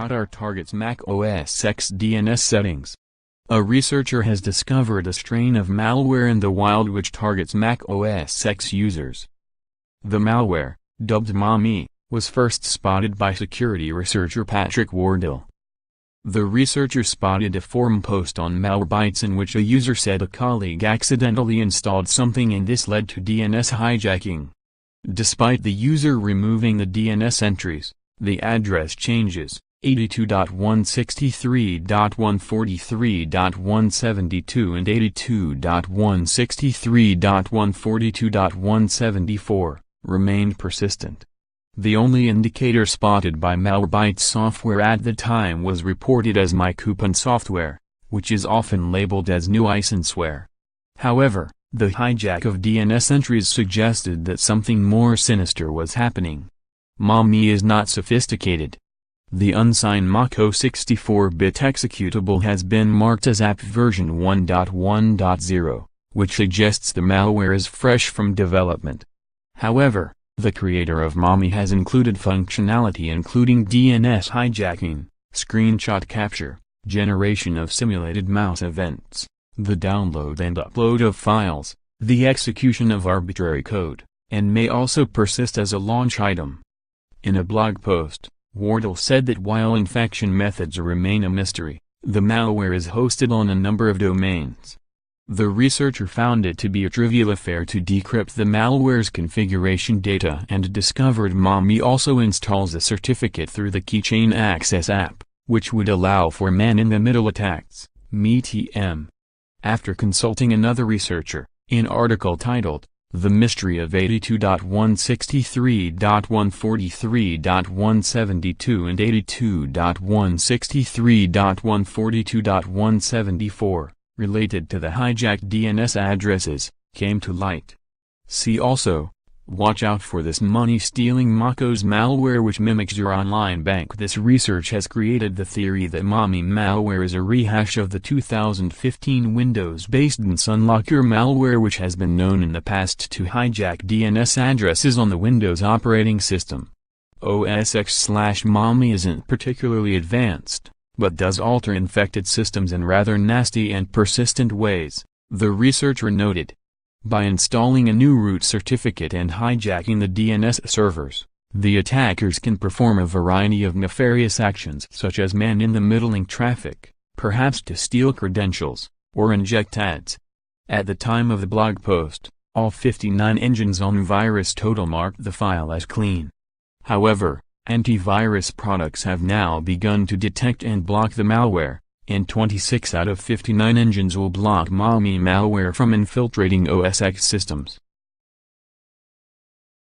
malware.are targets Mac OS X DNS settings. A researcher has discovered a strain of malware in the wild which targets Mac OS X users. The malware, dubbed MaMi, was first spotted by security researcher Patrick Wardle. The researcher spotted a forum post on Malwarebytes in which a user said a colleague accidentally installed something and this led to DNS hijacking. Despite the user removing the DNS entries, the address changes, 82.163.143.172 and 82.163.142.174, remained persistent. The only indicator spotted by Malwarebytes software at the time was reported as My Coupon software, which is often labeled as nuisanceware. However, the hijack of DNS entries suggested that something more sinister was happening. MaMi is not sophisticated. The unsigned Mac OS 64-bit executable has been marked as app version 1.1.0, which suggests the malware is fresh from development. However, the creator of MaMi has included functionality including DNS hijacking, screenshot capture, generation of simulated mouse events, the download and upload of files, the execution of arbitrary code, and may also persist as a launch item. In a blog post, Wardle said that while infection methods remain a mystery, the malware is hosted on a number of domains. The researcher found it to be a trivial affair to decrypt the malware's configuration data and discovered MaMi also installs a certificate through the Keychain Access app, which would allow for man-in-the-middle attacks, MTM. After consulting another researcher, an article titled, The Mystery of 82.163.143.172 and 82.163.142.174, related to the hijacked DNS addresses, came to light. See also, watch out for this money-stealing Mac OS malware which mimics your online bank. This research has created the theory that MaMi malware is a rehash of the 2015 Windows-based Sunlocker malware which has been known in the past to hijack DNS addresses on the Windows operating system. OS X/MaMi isn't particularly advanced, but does alter infected systems in rather nasty and persistent ways, the researcher noted. By installing a new root certificate and hijacking the DNS servers, the attackers can perform a variety of nefarious actions such as man-in-the-middling traffic, perhaps to steal credentials, or inject ads. At the time of the blog post, all 59 engines on VirusTotal marked the file as clean. However, antivirus products have now begun to detect and block the malware, and 26 out of 59 engines will block MaMi malware from infiltrating OS X systems.